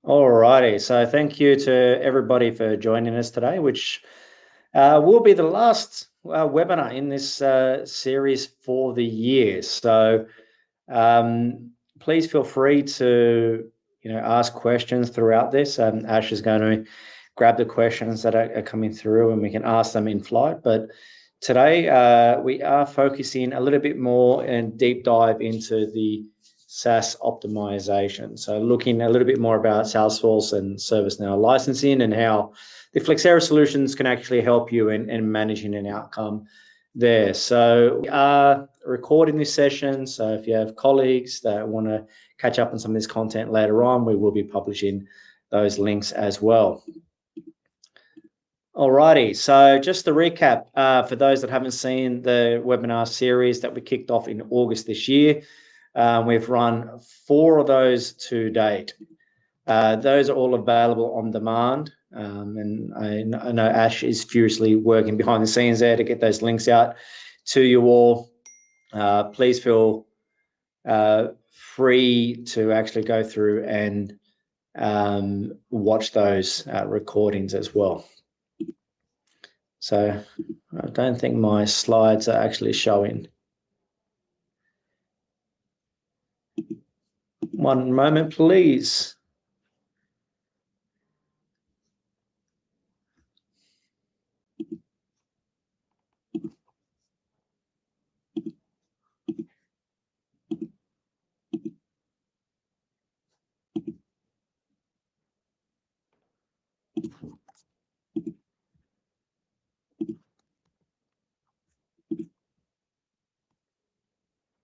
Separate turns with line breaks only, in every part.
Alrighty, so thank you to everybody for joining us today, which will be the last webinar in this series for the year. So please feel free to ask questions throughout this. Ash is going to grab the questions that are coming through and we can ask them in flight. But today we are focusing a little bit more and deep dive into the SaaS optimization. So looking a little bit more about Salesforce and ServiceNow licensing and how the Flexera solutions can actually help you in managing an outcome there. So we are recording this session. So if you have colleagues that want to catch up on some of this content later on, we will be publishing those links as well. Alrighty, so just to recap, for those that haven't seen the webinar series that we kicked off in August this year, we've run 4 of those to date. Those are all available on demand. And I know Ash is furiously working behind the scenes there to get those links out to you all. Please feel free to actually go through and watch those recordings as well. So I don't think my slides are actually showing. One moment, please.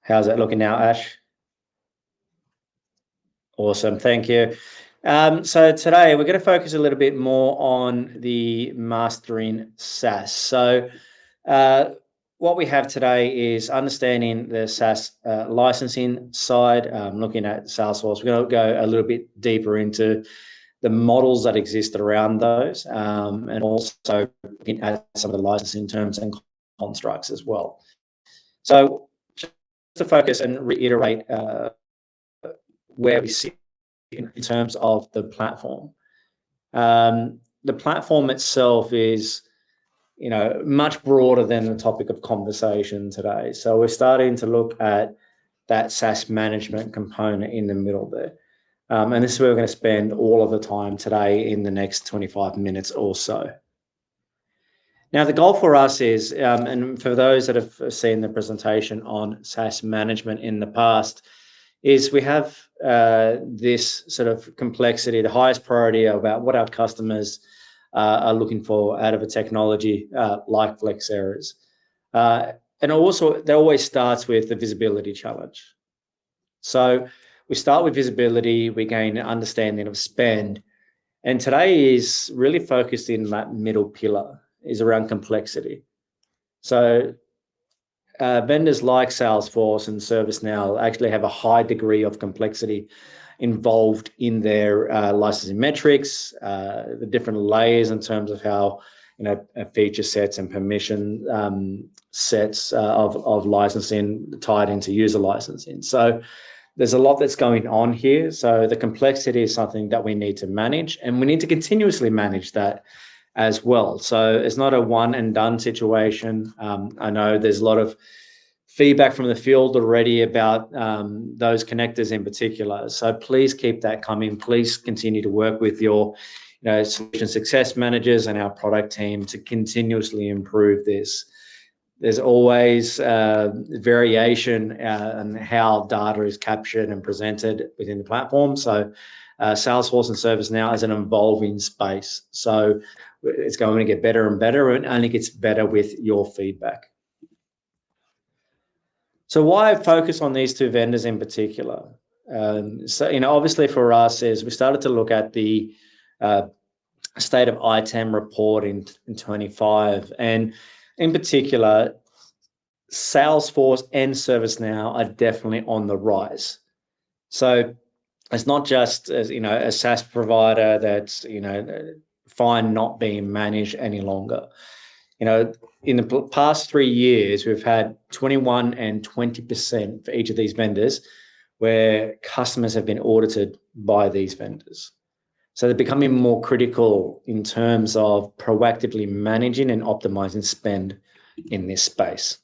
How's that looking now, Ash? Awesome, thank you. So today we're going to focus a little bit more on the mastering SaaS. So what we have today is understanding the SaaS licensing side, looking at Salesforce. We're going to go a little bit deeper into the models that exist around those, and also looking at some of the licensing terms and constructs as well. So just to focus and reiterate where we sit in terms of the platform. The platform itself is, much broader than the topic of conversation today. So we're starting to look at that SaaS management component in the middle there. And this is where we're going to spend all of the time today in the next 25 minutes or so. Now, the goal for us is, and for those that have seen the presentation on SaaS management in the past, is we have this sort of complexity, the highest priority about what our customers are looking for out of a technology like Flexera's. And also, that always starts with the visibility challenge. So we start with visibility, we gain an understanding of spend, and today is really focused in that middle pillar, is around complexity. So vendors like Salesforce and ServiceNow actually have a high degree of complexity involved in their licensing metrics, the different layers in terms of how feature sets and permission sets of licensing tied into user licensing. So there's a lot that's going on here. So the complexity is something that we need to manage, and we need to continuously manage that as well. So it's not a one and done situation. I know there's a lot of feedback from the field already about those connectors in particular. So please keep that coming. Please continue to work with your solution success managers and our product team to continuously improve this. There's always variation in how data is captured and presented within the platform. So Salesforce and ServiceNow is an evolving space. So it's going to get better and better, and only gets better with your feedback. So why focus on these 2 vendors in particular? So obviously for us is we started to look at the state of ITAM report in 25, and in particular, Salesforce and ServiceNow are definitely on the rise. So it's not just a SaaS provider that's fine not being managed any longer. In the past 3 years, we've had 21 and 20% for each of these vendors where customers have been audited by these vendors. So they're becoming more critical in terms of proactively managing and optimizing spend in this space.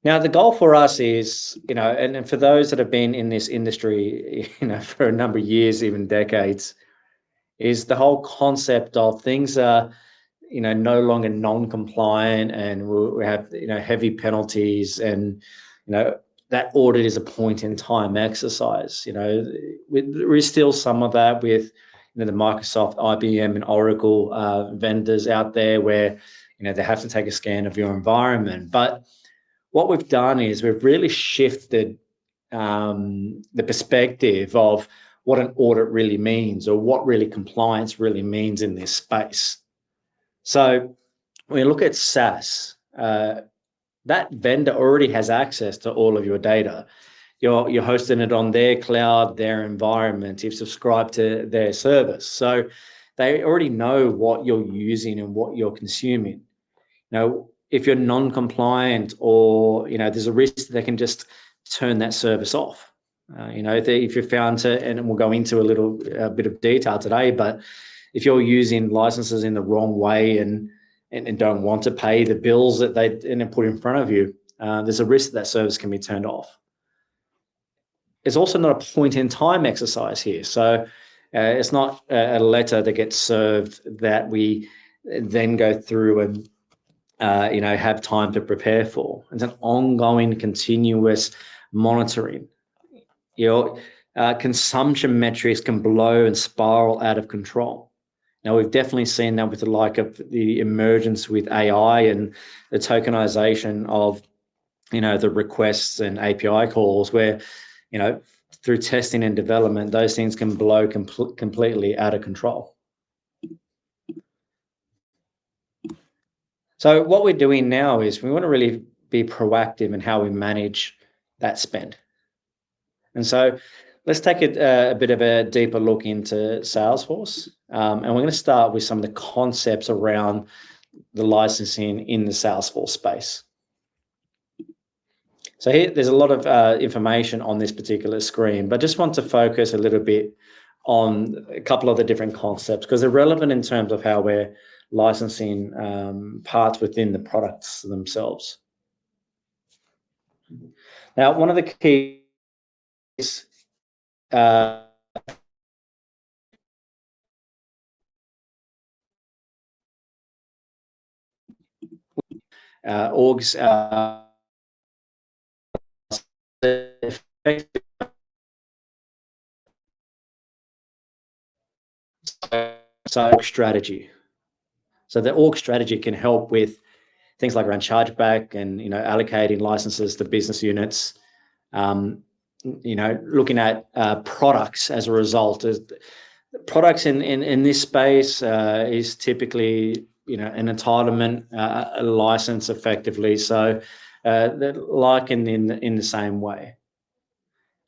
Now, the goal for us is, and for those that have been in this industry, for a number of years, even decades, is the whole concept of things are, no longer non-compliant, and we have, heavy penalties, and, that audit is a point-in-time exercise. There is still some of that with, the Microsoft, IBM, and Oracle vendors out there where, they have to take a scan of your environment. But what we've done is we've really shifted the perspective of what an audit really means, or what really compliance really means in this space. So when you look at SaaS, that vendor already has access to all of your data. You're hosting it on their cloud, their environment. You've subscribed to their service. So they already know what you're using and what you're consuming. Now, if you're non-compliant, or there's a risk that they can just turn that service off. If you're found to, and we'll go into a bit of detail today, but if you're using licenses in the wrong way and don't want to pay the bills that they put in front of you, there's a risk that service can be turned off. It's also not a point-in-time exercise here. So it's not a letter that gets served that we then go through and have time to prepare for. It's an ongoing, continuous monitoring. Consumption metrics can blow and spiral out of control. Now, we've definitely seen that with the like of the emergence with AI and the tokenization of, the requests and API calls, where, through testing and development, those things can blow completely out of control. So what we're doing now is we want to really be proactive in how we manage that spend. And so let's take a bit of a deeper look into Salesforce. And we're going to start with some of the concepts around the licensing in the Salesforce space. So here, there's a lot of information on this particular screen, but I just want to focus a little bit on a couple of the different concepts, because they're relevant in terms of how we're licensing parts within the products themselves. Now, one of the keys orgs org strategy. So the org strategy can help with things like around chargeback and allocating licenses to business units. Looking at products as a result. Products in this space is typically an entitlement, a license effectively. So they're likened in the same way.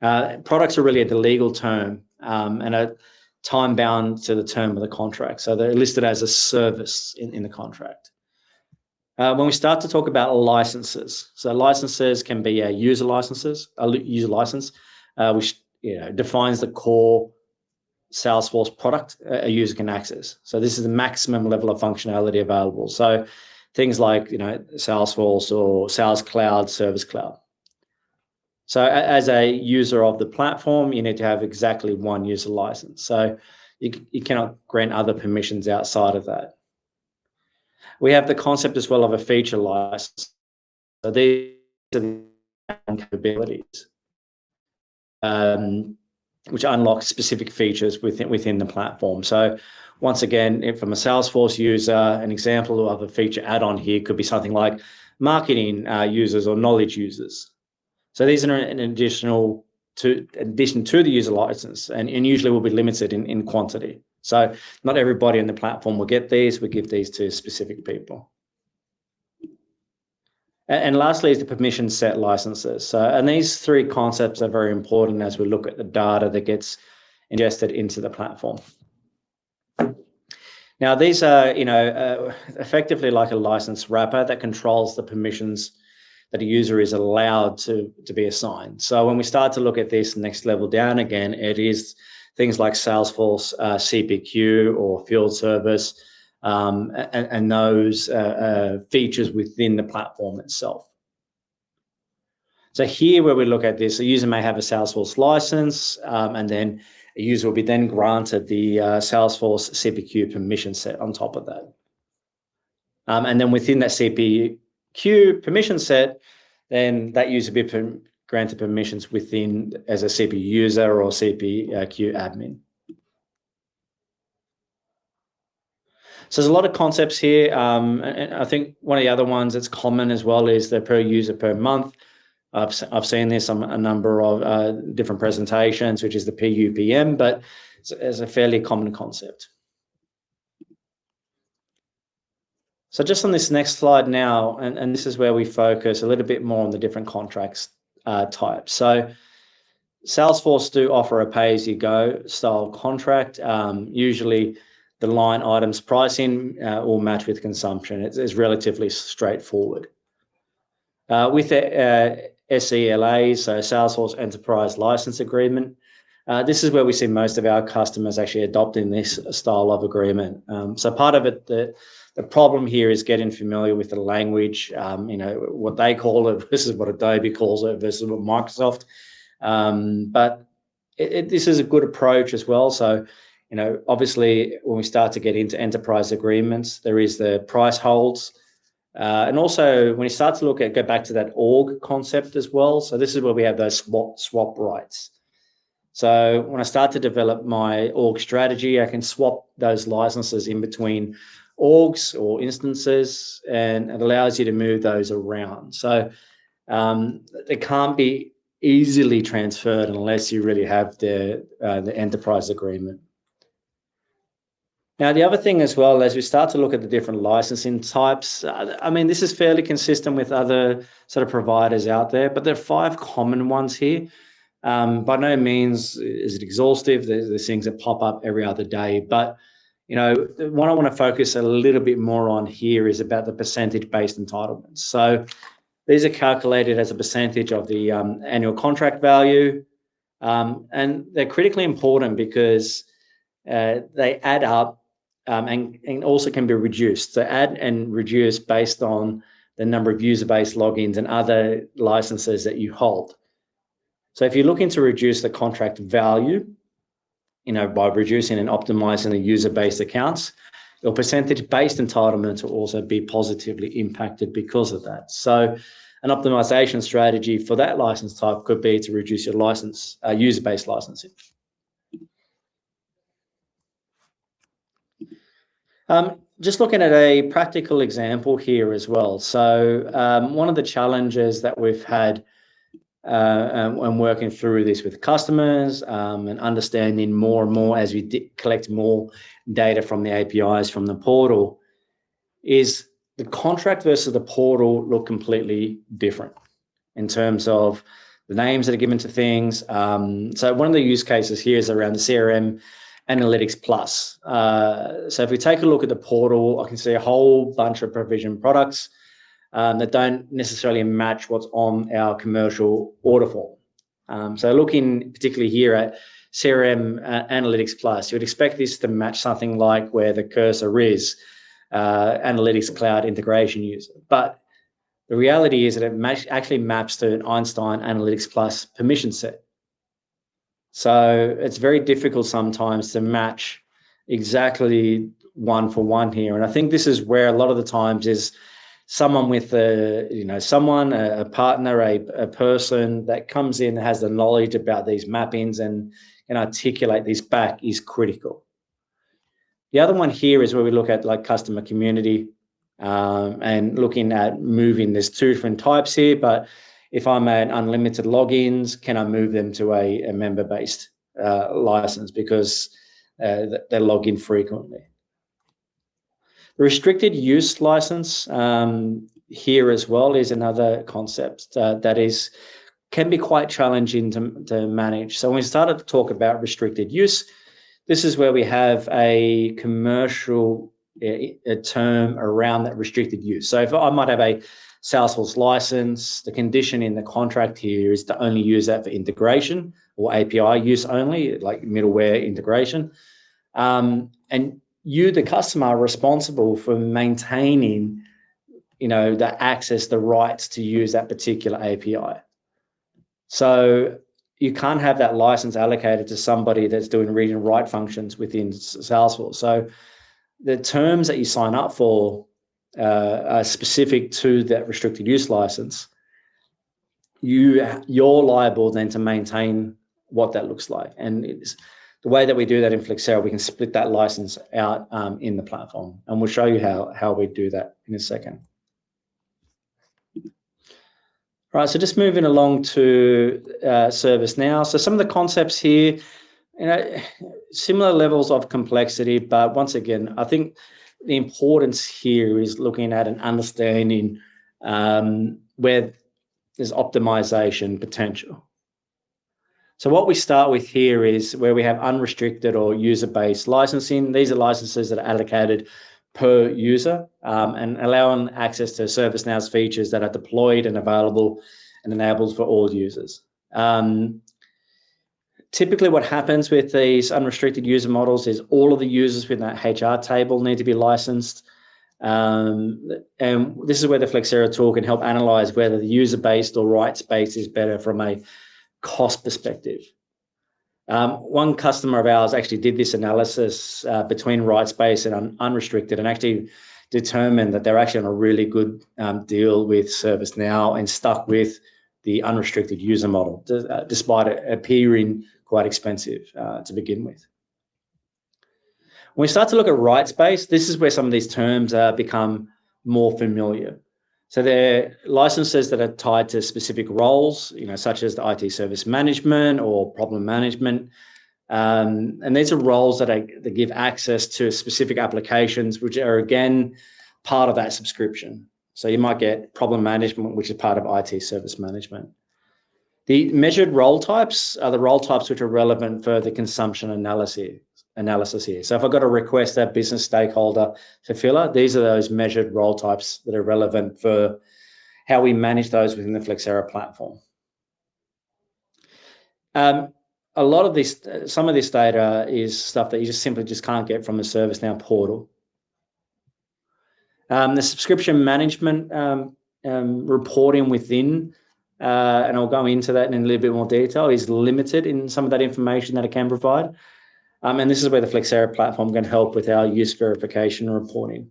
Products are really the legal term and are time bound to the term of the contract. So they're listed as a service in the contract. When we start to talk about licenses, so licenses can be a user license, which defines the core Salesforce product a user can access. So this is the maximum level of functionality available. So things like Salesforce or Sales Cloud, Service Cloud. So as a user of the platform, you need to have exactly one user license. So you cannot grant other permissions outside of that. We have the concept as well of a feature license. So these are the capabilities, which unlock specific features within the platform. So once again, from a Salesforce user, an example of a feature add-on here could be something like marketing users or knowledge users. So these are in addition to the user license, and usually will be limited in quantity. So not everybody on the platform will get these. We give these to specific people. And lastly is the permission set licenses. So, and these three concepts are very important as we look at the data that gets ingested into the platform. Now, these are, effectively like a license wrapper that controls the permissions that a user is allowed to be assigned. So when we start to look at this next level down again, it is things like Salesforce CPQ or field service and those features within the platform itself. So here where we look at this, a user may have a Salesforce license and then a user will be then granted the Salesforce CPQ permission set on top of that. And then within that CPQ permission set, then that user will be granted permissions within as a CPQ user or CPQ admin. So there's a lot of concepts here. And I think one of the other ones that's common as well is the per user per month. I've seen this on a number of different presentations, which is the PUPM, but it's a fairly common concept. So just on this next slide now, and this is where we focus a little bit more on the different contracts types. So Salesforce do offer a pay-as-you-go style contract. Usually the line items pricing will match with consumption. It's relatively straightforward. With the SELA, so Salesforce Enterprise License Agreement, this is where we see most of our customers actually adopting this style of agreement. So part of it, the problem here is getting familiar with the language, what they call it versus what Adobe calls it versus what Microsoft. But this is a good approach as well. So, obviously when we start to get into enterprise agreements, there is the price holds. And also when you start to go back to that org concept as well. So this is where we have those swap rights. So when I start to develop my org strategy, I can swap those licenses in between orgs or instances, and it allows you to move those around. So they can't be easily transferred unless you really have the enterprise agreement. Now, the other thing as well, as we start to look at the different licensing types, this is fairly consistent with other sort of providers out there, but there are 5 common ones here. By no means is it exhaustive. There's things that pop up every other day, but the one I want to focus a little bit more on here is about the percentage-based entitlements. So these are calculated as a percentage of the annual contract value, and they're critically important because they add up and also can be reduced. So add and reduce based on the number of user-based logins and other licenses that you hold. So if you're looking to reduce the contract value, by reducing and optimizing the user-based accounts, your percentage-based entitlements will also be positively impacted because of that. So an optimization strategy for that license type could be to reduce your user-based licensing. Just looking at a practical example here as well. So one of the challenges that we've had when working through this with customers and understanding more and more as we collect more data from the APIs from the portal is the contract versus the portal look completely different in terms of the names that are given to things. So one of the use cases here is around the CRM Analytics Plus. So if we take a look at the portal, I can see a whole bunch of provision products that don't necessarily match what's on our commercial order form. So looking particularly here at CRM Analytics Plus, you would expect this to match something like where the cursor is, Analytics Cloud Integration User. But the reality is that it actually maps to an Einstein Analytics Plus permission set. So it's very difficult sometimes to match exactly one for one here. And I think this is where a lot of the times is someone with a partner, a person that comes in, has the knowledge about these mappings and can articulate this back is critical. The other one here is where we look at like customer community and looking at moving. There's 2 different types here, but if I'm at unlimited logins, can I move them to a member-based license because they log in frequently? The restricted use license here as well is another concept that can be quite challenging to manage. So when we started to talk about restricted use, this is where we have a commercial a term around that restricted use. So if I might have a Salesforce license. The condition in the contract here is to only use that for integration or API use only, like middleware integration. And you, the customer, are responsible for maintaining, the access, the rights to use that particular API. So you can't have that license allocated to somebody that's doing read and write functions within Salesforce. So the terms that you sign up for are specific to that restricted use license. You're liable then to maintain what that looks like. And the way that we do that in Flexera, we can split that license out in the platform. And we'll show you how we do that in a second. All right, so just moving along to ServiceNow. So some of the concepts here, similar levels of complexity, but once again, I think the importance here is looking at and understanding where there's optimization potential. So what we start with here is where we have unrestricted or user-based licensing. These are licenses that are allocated per user and allowing access to ServiceNow's features that are deployed and available and enabled for all users. Typically what happens with these unrestricted user models is all of the users within that HR table need to be licensed. And this is where the Flexera tool can help analyze whether the user-based or rights-based is better from a cost perspective. One customer of ours actually did this analysis between rights-based and unrestricted and actually determined that they're actually on a really good deal with ServiceNow and stuck with the unrestricted user model, despite it appearing quite expensive to begin with. When we start to look at rights-based, this is where some of these terms become more familiar. So they're licenses that are tied to specific roles, such as the IT service management or problem management. And these are roles that give access to specific applications, which are, again, part of that subscription. So you might get problem management, which is part of IT service management. The measured role types are the role types which are relevant for the consumption analysis here. So if I've got to request that business stakeholder fulfiller, these are those measured role types that are relevant for how we manage those within the Flexera platform. A lot of this, some of this data is stuff that you simply can't get from the ServiceNow portal. The subscription management reporting within, and I'll go into that in a little bit more detail, is limited in some of that information that it can provide. And this is where the Flexera platform can help with our use verification reporting.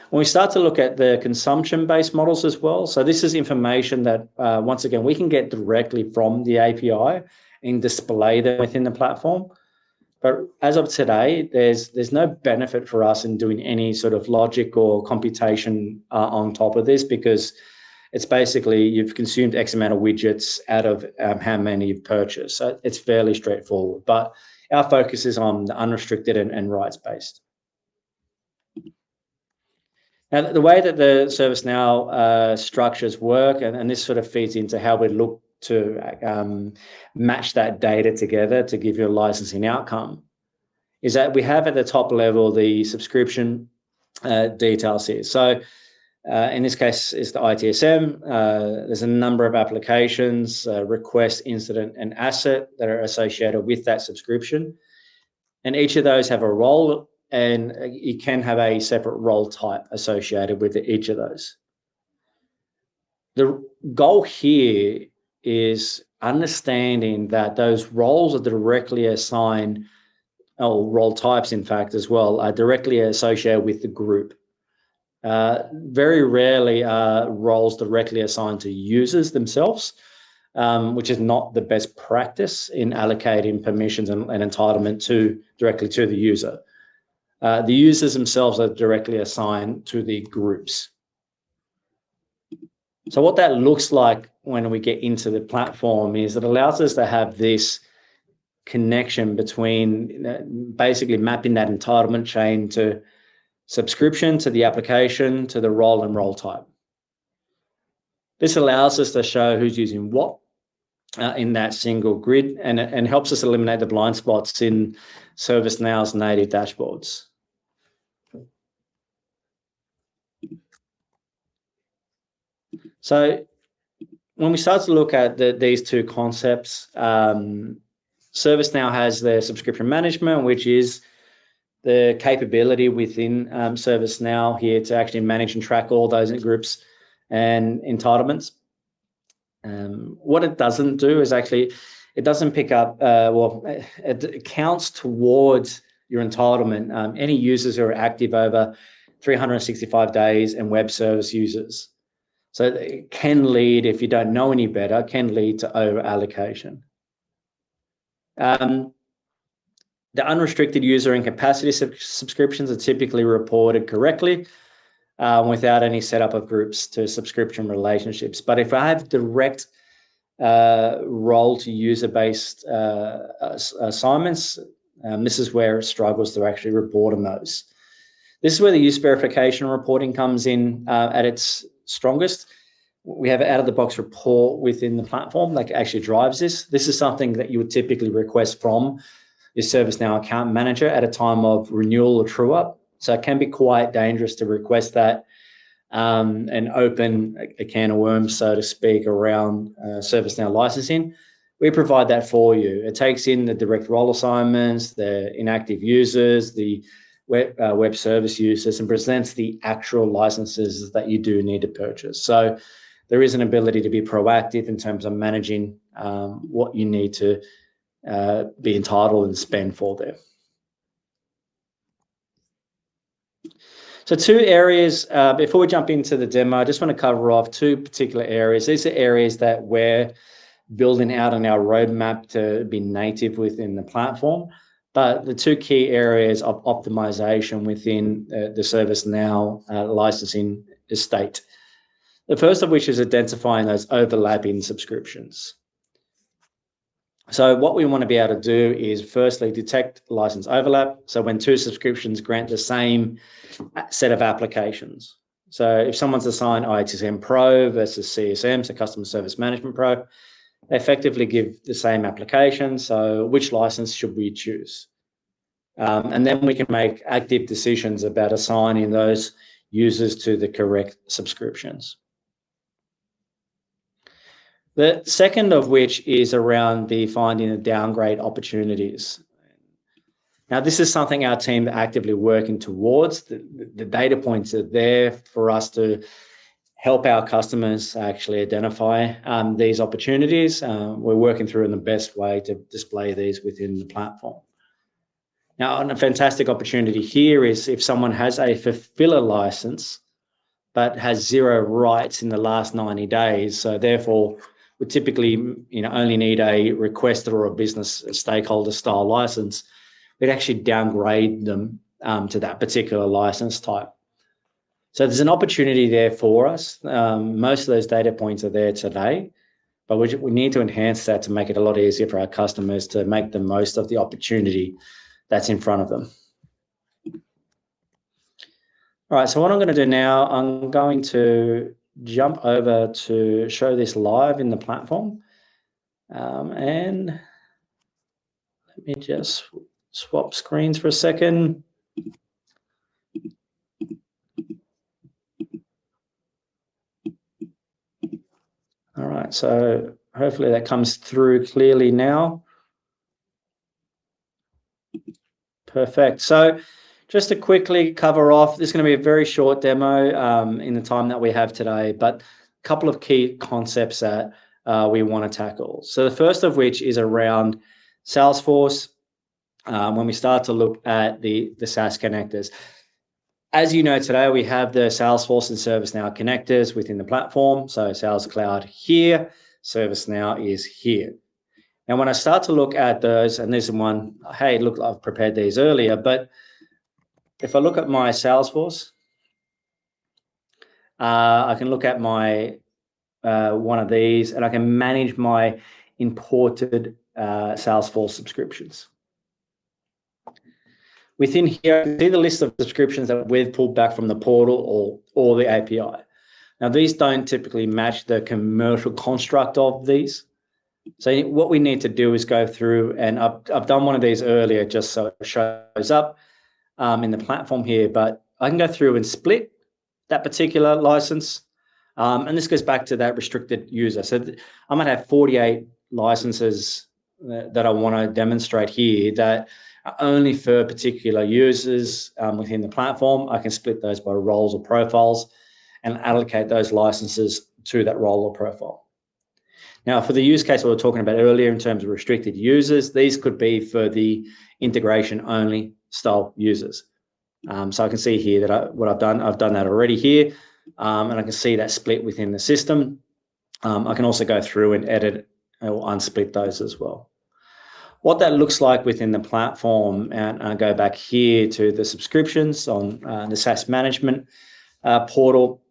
When we start to look at the consumption-based models as well, so this is information that, once again, we can get directly from the API and display them within the platform. But as of today, there's no benefit for us in doing any sort of logic or computation on top of this, because it's basically you've consumed X amount of widgets out of how many you've purchased. So it's fairly straightforward. But our focus is on the unrestricted and rights-based. Now, the way that the ServiceNow structures work, and this sort of feeds into how we look to match that data together to give you a licensing outcome, is that we have at the top level the subscription details here. So in this case, it's the ITSM. There's a number of applications, request, incident, and asset that are associated with that subscription. And each of those have a role, and you can have a separate role type associated with each of those. The goal here is understanding that those roles are directly assigned, or role types, in fact, as well, are directly associated with the group. Very rarely are roles directly assigned to users themselves, which is not the best practice in allocating permissions and entitlement directly to the user. The users themselves are directly assigned to the groups. So what that looks like when we get into the platform is it allows us to have this connection between basically mapping that entitlement chain to subscription, to the application, to the role and role type. This allows us to show who's using what in that single grid, and helps us eliminate the blind spots in ServiceNow's native dashboards. So when we start to look at these two concepts, ServiceNow has their subscription management, which is the capability within ServiceNow here to actually manage and track all those groups and entitlements. What it doesn't do is actually, it doesn't pick up, it counts towards your entitlement, any users who are active over 365 days and web service users. So it can lead, if you don't know any better, can lead to over allocation. The unrestricted user and capacity subscriptions are typically reported correctly without any setup of groups to subscription relationships. But if I have direct role to user-based assignments, this is where it struggles to actually report on those. This is where the use verification reporting comes in at its strongest. We have an out-of-the-box report within the platform that actually drives this. This is something that you would typically request from your ServiceNow account manager at a time of renewal or true-up. So it can be quite dangerous to request that and open a can of worms, so to speak, around ServiceNow licensing. We provide that for you. It takes in the direct role assignments, the inactive users, the web service users, and presents the actual licenses that you do need to purchase. So there is an ability to be proactive in terms of managing what you need to be entitled and spend for there. So two areas, before we jump into the demo, I just want to cover off two particular areas. These are areas that we're building out on our roadmap to be native within the platform. But the two key areas of optimization within the ServiceNow licensing estate. The first of which is identifying those overlapping subscriptions. So what we want to be able to do is firstly detect license overlap. So when two subscriptions grant the same set of applications. So if someone's assigned ITAM Pro versus CSM, so Customer Service Management Pro, they effectively give the same application. So which license should we choose? And then we can make active decisions about assigning those users to the correct subscriptions. The second of which is around the finding the downgrade opportunities. Now, this is something our team are actively working towards. The data points are there for us to help our customers actually identify these opportunities. We're working through in the best way to display these within the platform. Now, a fantastic opportunity here is if someone has a fulfiller license, but has zero rights in the last 90 days. So therefore, we typically only need a requester or a business stakeholder style license. We'd actually downgrade them to that particular license type. So there's an opportunity there for us. Most of those data points are there today, but we need to enhance that to make it a lot easier for our customers to make the most of the opportunity that's in front of them. All right, so what I'm going to do now, I'm going to jump over to show this live in the platform. And let me just swap screens for a second. All right, so hopefully that comes through clearly now. Perfect. So just to quickly cover off, this is going to be a very short demo in the time that we have today, but a couple of key concepts that we want to tackle. So the first of which is around Salesforce. When we start to look at the SaaS connectors. As you know, today we have the Salesforce and ServiceNow connectors within the platform. So Sales Cloud here, ServiceNow is here. And when I start to look at those, and there's one, hey, look, I've prepared these earlier, but if I look at my Salesforce, I can look at my one of these, and I can manage my imported Salesforce subscriptions. Within here, I can see the list of subscriptions that we've pulled back from the portal or the API. Now, these don't typically match the commercial construct of these. So what we need to do is go through, and I've done one of these earlier just so it shows up in the platform here, but I can go through and split that particular license And this goes back to that restricted user. So I might have 48 licenses that I want to demonstrate here that are only for particular users within the platform. I can split those by roles or profiles and allocate those licenses to that role or profile. Now, for the use case we were talking about earlier in terms of restricted users, these could be for the integration only style users. So I can see here that what I've done that already here, and I can see that split within the system. I can also go through and edit or unsplit those as well. What that looks like within the platform, and I go back here to the subscriptions on the SaaS management portal,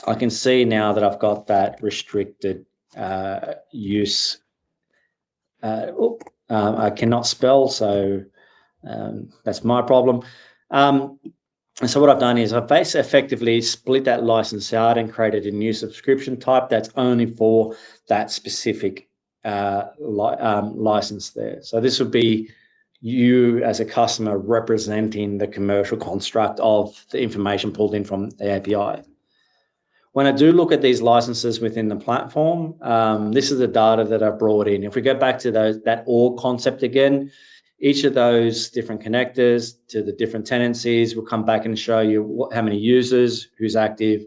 I can see now that I've got that restricted use. I cannot spell, so that's my problem. And so what I've done is I've effectively split that license out and created a new subscription type that's only for that specific license there. So this would be you as a customer representing the commercial construct of the information pulled in from the API. When I do look at these licenses within the platform, this is the data that I've brought in. If we go back to that org concept again, each of those different connectors to the different tenancies will come back and show you how many users, who's active,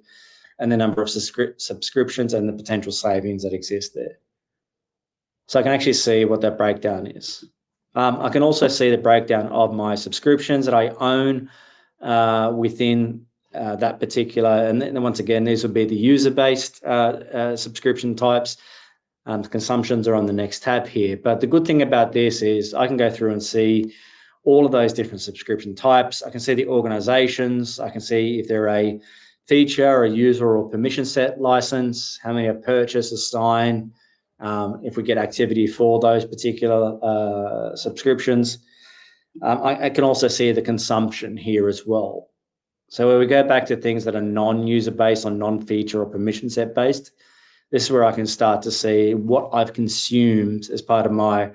and the number of subscriptions and the potential savings that exist there. So I can actually see what that breakdown is. I can also see the breakdown of my subscriptions that I own within that particular, and then once again, these would be the user-based subscription types. Consumptions are on the next tab here. But the good thing about this is I can go through and see all of those different subscription types. I can see the organizations. I can see if they're a feature, a user, or permission set license, how many are purchased, assigned, if we get activity for those particular subscriptions. I can also see the consumption here as well. So when we go back to things that are non-user based or non-feature or permission set based, this is where I can start to see what I've consumed as part of my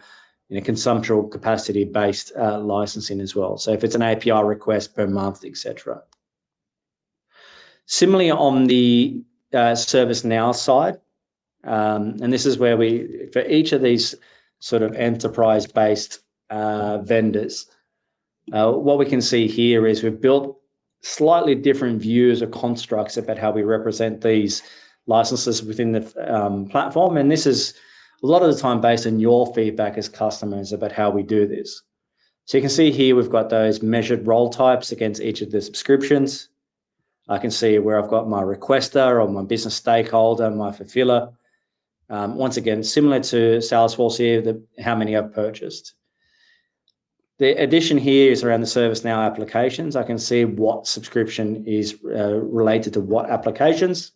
consumption capacity based licensing as well. So if it's an API request per month, etc. Similarly, on the ServiceNow side, and this is where for each of these sort of enterprise based vendors, what we can see here is we've built slightly different views or constructs about how we represent these licenses within the platform. And this is a lot of the time based on your feedback as customers about how we do this. So you can see here we've got those measured role types against each of the subscriptions. I can see where I've got my requester or my business stakeholder, my fulfiller. Once again, similar to Salesforce here, how many I've purchased. The addition here is around the ServiceNow applications. I can see what subscription is related to what applications.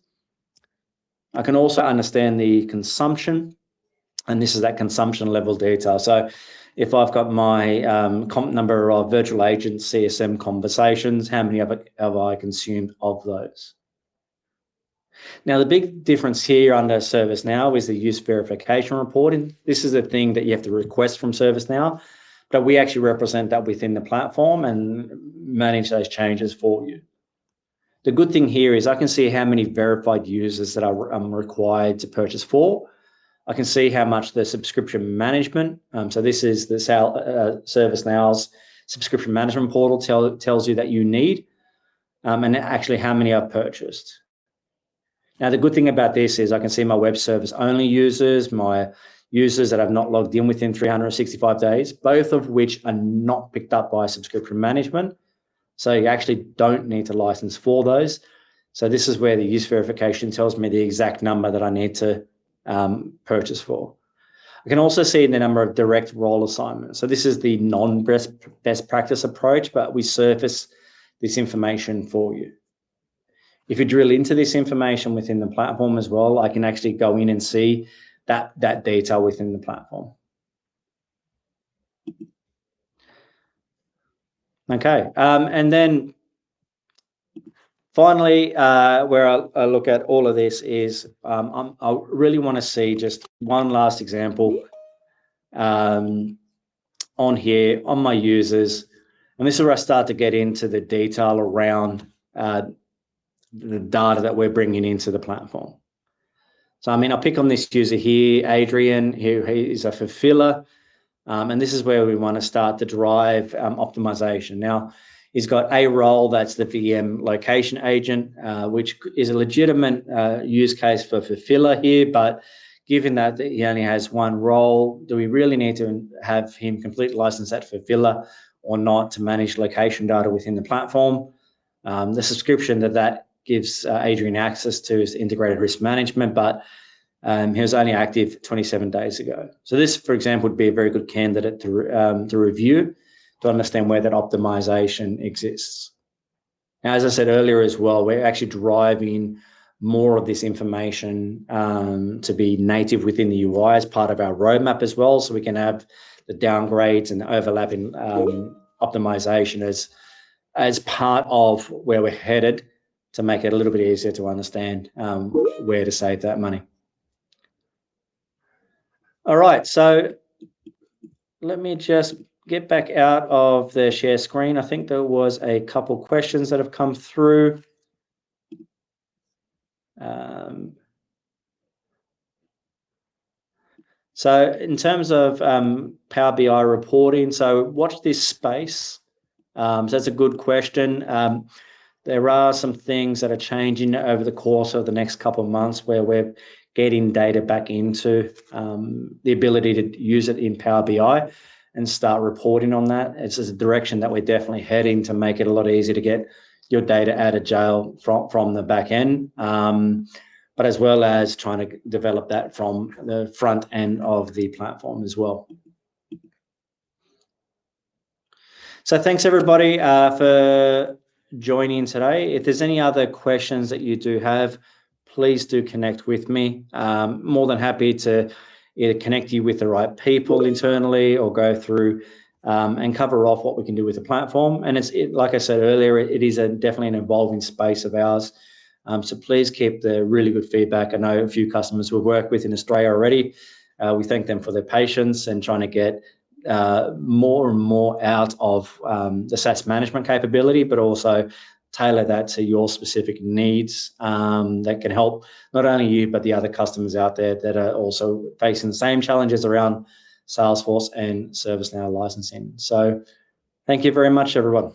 I can also understand the consumption, and this is that consumption level detail. So if I've got my number of virtual agent CSM conversations, how many have I consumed of those? Now, the big difference here under ServiceNow is the use verification reporting. This is a thing that you have to request from ServiceNow, but we actually represent that within the platform and manage those changes for you. The good thing here is I can see how many verified users that I'm required to purchase for. I can see how much the subscription management, so this is the ServiceNow's subscription management portal tells you that you need, and actually how many I've purchased. Now, the good thing about this is I can see my web service only users, my users that have not logged in within 365 days, both of which are not picked up by subscription management. So you actually don't need to license for those. So this is where the use verification tells me the exact number that I need to purchase for. I can also see the number of direct role assignments. So this is the non-best practice approach, but we surface this information for you. If you drill into this information within the platform as well, I can actually go in and see that data within the platform. Okay, and then finally, where I look at all of this is I really want to see just one last example on here on my users, and this is where I start to get into the detail around the data that we're bringing into the platform. So, I mean, I'll pick on this user here, Adrian, he is a fulfiller. And this is where we want to start to drive optimization. Now, he's got a role that's the VM location agent, which is a legitimate use case for fulfiller here, but given that he only has one role, do we really need to have him complete license at fulfiller or not to manage location data within the platform? The subscription that gives Adrian access to is integrated risk management, but he was only active 27 days ago. So this, for example, would be a very good candidate to review to understand where that optimization exists. Now, as I said earlier as well, we're actually driving more of this information to be native within the UI as part of our roadmap as well, so we can have the downgrades and the overlapping optimization as part of where we're headed to make it a little bit easier to understand where to save that money. All right, so let me just get back out of the share screen. I think there was a couple questions that have come through. So in terms of Power BI reporting, so watch this space. So that's a good question. There are some things that are changing over the course of the next couple of months where we're getting data back into the ability to use it in Power BI and start reporting on that. It's a direction that we're definitely heading to make it a lot easier to get your data out of jail from the back end, but as well as trying to develop that from the front end of the platform as well. So thanks everybody for joining today. If there's any other questions that you do have, please do connect with me. More than happy to either connect you with the right people internally or go through and cover off what we can do with the platform. And like I said earlier, it is definitely an evolving space of ours. So please keep the really good feedback. I know a few customers we've worked with in Australia already. We thank them for their patience and trying to get more and more out of the SaaS management capability, but also tailor that to your specific needs that can help not only you, but the other customers out there that are also facing the same challenges around Salesforce and ServiceNow licensing. So thank you very much, everyone.